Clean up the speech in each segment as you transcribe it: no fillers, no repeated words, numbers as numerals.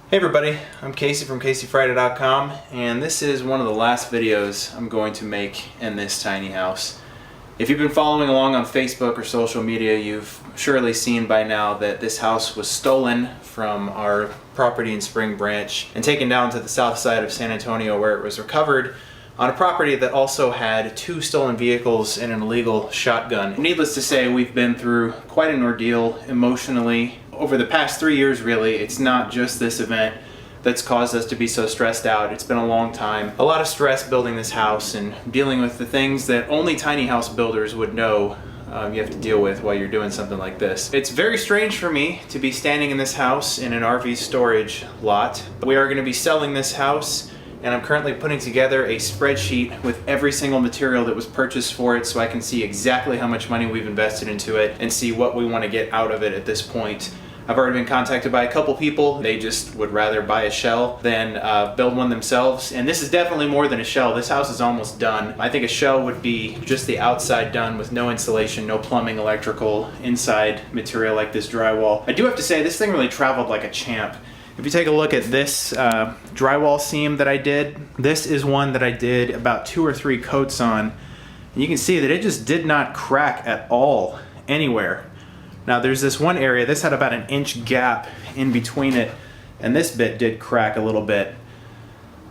Hey everybody, I'm Casey from CaseyFriday.com, and this is one of the last videos I'm going to make in this tiny house. If you've been following along on Facebook or social media, you've surely seen by now that this house was stolen from our property in Spring Branch and taken down to the south side of San Antonio, where it was recovered on a property that also had 2 stolen vehicles and an illegal shotgun. Needless to say, we've been through quite an ordeal emotionally over the past 3 years. Really, it's not just this event that's caused us to be so stressed out. It's been a long time. A lot of stress building this house and dealing with the things that only tiny house builders would know you have to deal with while you're doing something like this. It's very strange for me to be standing in this house in an RV storage lot. We are going to be selling this house, and I'm currently putting together a spreadsheet with every single material that was purchased for it so I can see exactly how much money we've invested into it and see what we want to get out of it at this point. I've already been contacted by a couple people. They just would rather buy a shell than build one themselves. And this is definitely more than a shell. This house is almost done. I think a shell would be just the outside done with no insulation, no plumbing, electrical, inside material like this drywall. I do have to say, this thing really traveled like a champ. If you take a look at this drywall seam that I did, this is one that I did about 2 or 3 coats on. And you can see that it just did not crack at all anywhere. Now there's this one area, this had about an inch gap in between it, and this bit did crack a little bit.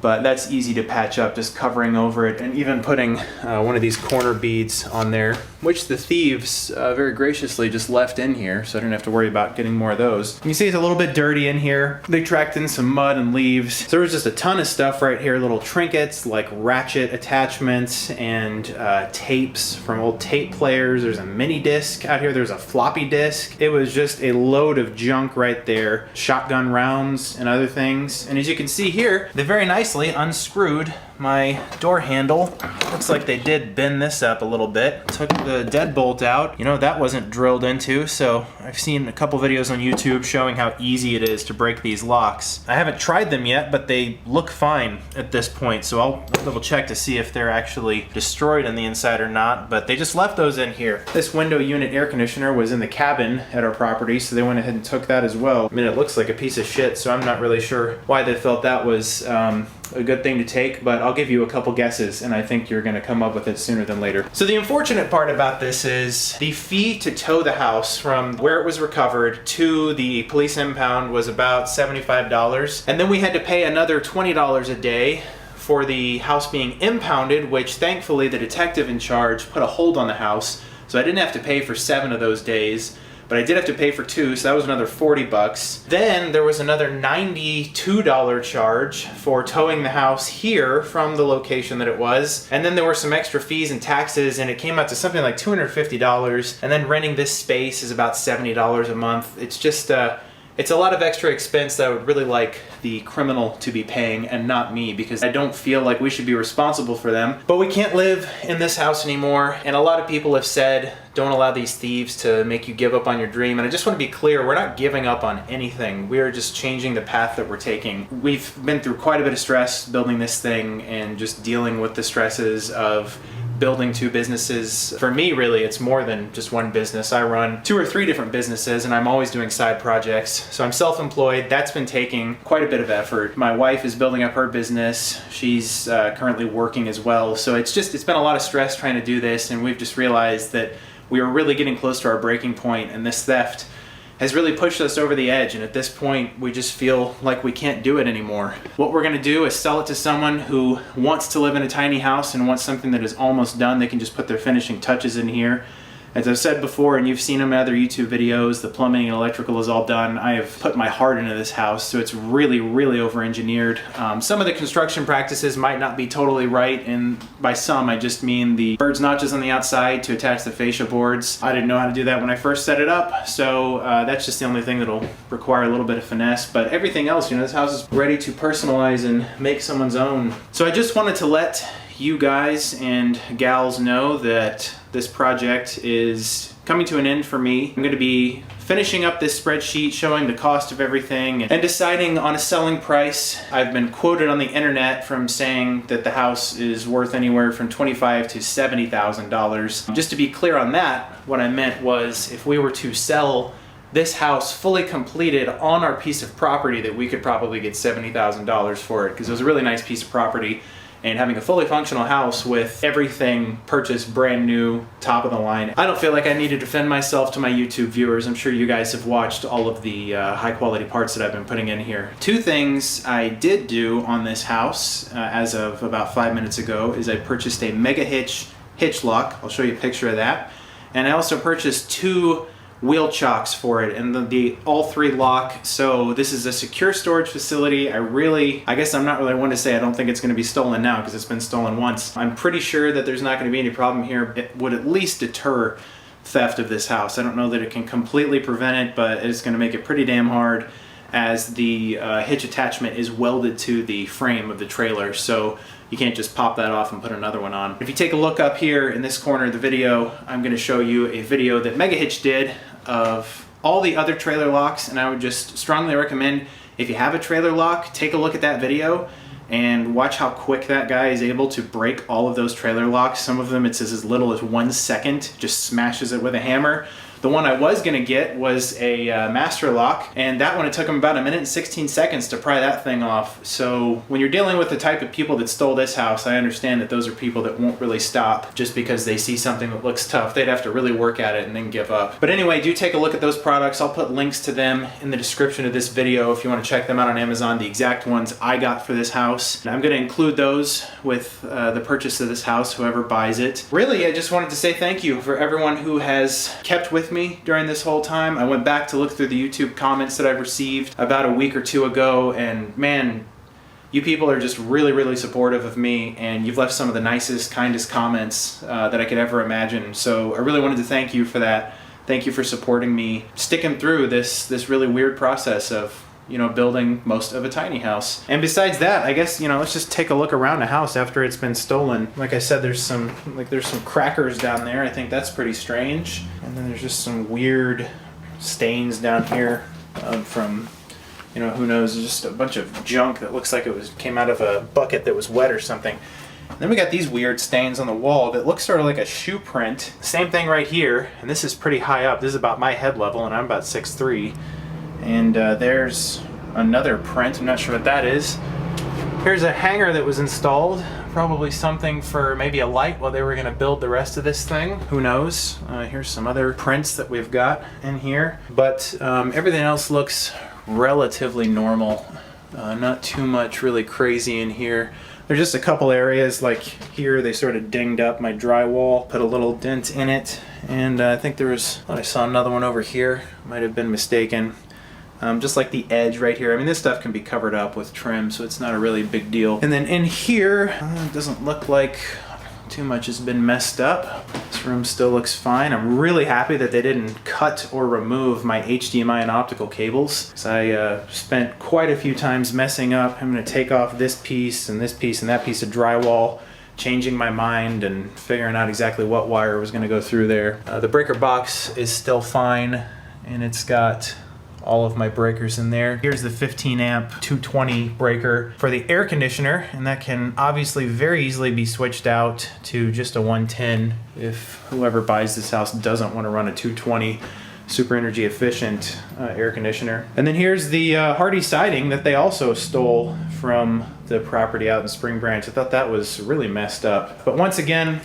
But that's easy to patch up, just covering over it and even putting one of these corner beads on there, which the thieves very graciously just left in here, so I didn't have to worry about getting more of those. You can see it's a little bit dirty in here. They tracked in some mud and leaves. So there was just a ton of stuff right here, little trinkets like ratchet attachments and tapes from old tape players. There's a mini disc out here, there's a floppy disk. It was just a load of junk right there. Shotgun rounds and other things. And as you can see here, they very nicely unscrewed my door handle. Looks like they did bend this up a little bit. Took the deadbolt out. You know, that wasn't drilled into, so I've seen a couple videos on YouTube showing how easy it is to break these locks. I haven't tried them yet, but they look fine at this point, so I'll double check to see if they're actually destroyed on the inside or not, but they just left those in here. This window unit air conditioner was in the cabin at our property, so they went ahead and took that as well. I mean, it looks like a piece of shit, so I'm not really sure why they felt that was a good thing to take, but I'll give you a couple guesses and I think you're gonna come up with it sooner than later. So the unfortunate part about this is the fee to tow the house from where it was recovered to the police impound was about $75, and then we had to pay another $20 a day for the house being impounded, which thankfully the detective in charge put a hold on the house, so I didn't have to pay for 7 of those days. But I did have to pay for 2, so that was another 40 bucks. Then there was another $92 charge for towing the house here from the location that it was. And then there were some extra fees and taxes, and it came out to something like $250. And then renting this space is about $70 a month. It's just, it's a lot of extra expense that I would really like the criminal to be paying and not me, because I don't feel like we should be responsible for them. But we can't live in this house anymore, and a lot of people have said, don't allow these thieves to make you give up on your dream. And I just want to be clear, we're not giving up on anything. We are just changing the path that we're taking. We've been through quite a bit of stress building this thing and just dealing with the stresses of building 2 businesses. For me, really, it's more than just one business. I run 2 or 3 different businesses, and I'm always doing side projects. So I'm self-employed. That's been taking quite a bit of effort. My wife is building up her business. She's currently working as well. So it's been a lot of stress trying to do this, and we've just realized that we are really getting close to our breaking point, and this theft has really pushed us over the edge, and at this point we just feel like we can't do it anymore. What we're gonna do is sell it to someone who wants to live in a tiny house and wants something that is almost done. They can just put their finishing touches in here. As I've said before, and you've seen them in other YouTube videos, the plumbing and electrical is all done. I have put my heart into this house, so it's really, really over-engineered. Some of the construction practices might not be totally right, and by some I just mean the bird's notches on the outside to attach the fascia boards. I didn't know how to do that when I first set it up, so that's just the only thing that'll require a little bit of finesse. But everything else, you know, this house is ready to personalize and make someone's own. So I just wanted to let you guys and gals know that this project is coming to an end for me. I'm going to be finishing up this spreadsheet showing the cost of everything and deciding on a selling price. I've been quoted on the internet from saying that the house is worth anywhere from $25,000 to $70,000. Just to be clear on that, what I meant was if we were to sell this house fully completed on our piece of property that we could probably get $70,000 for it, because it was a really nice piece of property. And having a fully functional house with everything purchased brand new, top of the line. I don't feel like I need to defend myself to my YouTube viewers. I'm sure you guys have watched all of the high quality parts that I've been putting in here. Two things I did do on this house as of about 5 minutes ago is I purchased a Mega Hitch lock. I'll show you a picture of that. And I also purchased 2 wheel chocks for it, and the all 3 lock. So this is a secure storage facility. I guess I'm not really one to say I don't think it's going to be stolen now, because it's been stolen once. I'm pretty sure that there's not going to be any problem here. It would at least deter theft of this house. I don't know that it can completely prevent it, but it's going to make it pretty damn hard, as the hitch attachment is welded to the frame of the trailer, so you can't just pop that off and put another one on. If you take a look up here in this corner of the video, I'm going to show you a video that Mega Hitch did of all the other trailer locks, and I would just strongly recommend, if you have a trailer lock, take a look at that video and watch how quick that guy is able to break all of those trailer locks. Some of them it's as little as 1 second, just smashes it with a hammer. The one I was gonna get was a master lock, and that one, it took him about 1 minute and 16 seconds to pry that thing off. So when you're dealing with the type of people that stole this house, I understand that those are people that won't really stop just because they see something that looks tough. They'd have to really work at it and then give up. But anyway, do take a look at those products. I'll put links to them in the description of this video if you want to check them out on Amazon, the exact ones I got for this house. And I'm gonna include those with the purchase of this house, whoever buys it. Really, I just wanted to say thank you for everyone who has kept with me during this whole time. I went back to look through the YouTube comments that I've received about a week or 2 ago, and man, you people are just really, really supportive of me, and you've left some of the nicest, kindest comments that I could ever imagine. So I really wanted to thank you for that. Thank you for supporting me, sticking through this really weird process of, you know, building most of a tiny house. And besides that, I guess, you know, let's just take a look around the house after it's been stolen. Like I said, there's some crackers down there. I think that's pretty strange. And then there's just some weird stains down here from, you know, who knows, just a bunch of junk that looks like it came out of a bucket that was wet or something. And then we got these weird stains on the wall that look sort of like a shoe print. Same thing right here, and this is pretty high up. This is about my head level, and I'm about 6'3". And there's another print. I'm not sure what that is. Here's a hanger that was installed. Probably something for maybe a light while they were going to build the rest of this thing. Who knows? Here's some other prints that we've got in here. But everything else looks relatively normal. Not too much really crazy in here. There's just a couple areas, like here they sort of dinged up my drywall, put a little dent in it. And I think I saw another one over here. Might have been mistaken. Just like the edge right here. I mean, this stuff can be covered up with trim, so it's not a really big deal. And then in here, it doesn't look like too much has been messed up. This room still looks fine. I'm really happy that they didn't cut or remove my HDMI and optical cables, because I spent quite a few times messing up. I'm going to take off this piece and that piece of drywall, changing my mind and figuring out exactly what wire was going to go through there. The breaker box is still fine, and it's got all of my breakers in there. Here's the 15 amp 220 breaker for the air conditioner, and that can obviously very easily be switched out to just a 110 if whoever buys this house doesn't want to run a 220 super energy efficient air conditioner. And then here's the Hardie siding that they also stole from the property out in Spring Branch. I thought that was really messed up. But once again,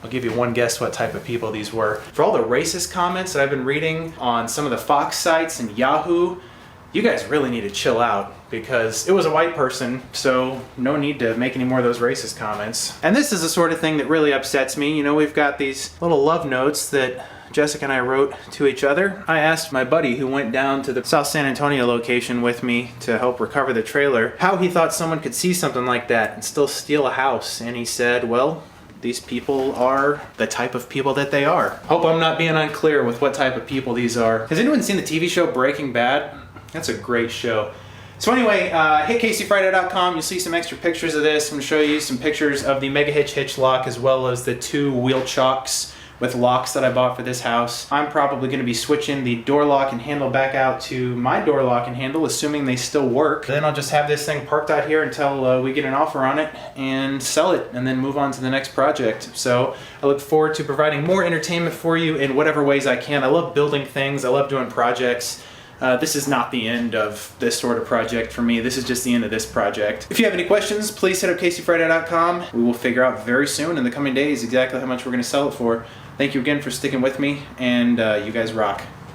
I'll give you one guess what type of people these were. For all the racist comments that I've been reading on some of the Fox sites and Yahoo, you guys really need to chill out, because it was a white person, so no need to make any more of those racist comments. And this is the sort of thing that really upsets me. You know, we've got these little love notes that Jessica and I wrote to each other. I asked my buddy who went down to the South San Antonio location with me to help recover the trailer how he thought someone could see something like that and still steal a house. And he said, well, these people are the type of people that they are. Hope I'm not being unclear with what type of people these are. Has anyone seen the TV show Breaking Bad? That's a great show. So anyway, hit CaseyFriday.com. You'll see some extra pictures of this. I'm going to show you some pictures of the Mega Hitch hitch lock, as well as the 2 wheel chocks with locks that I bought for this house. I'm probably going to be switching the door lock and handle back out to my door lock and handle, assuming they still work. Then I'll just have this thing parked out here until we get an offer on it and sell it, and then move on to the next project. So I look forward to providing more entertainment for you in whatever ways I can. I love building things. I love doing projects. This is not the end of this sort of project for me. This is just the end of this project. If you have any questions, please hit up CaseyFriday.com. We will figure out very soon in the coming days exactly how much we're going to sell it for. Thank you again for sticking with me, and you guys rock.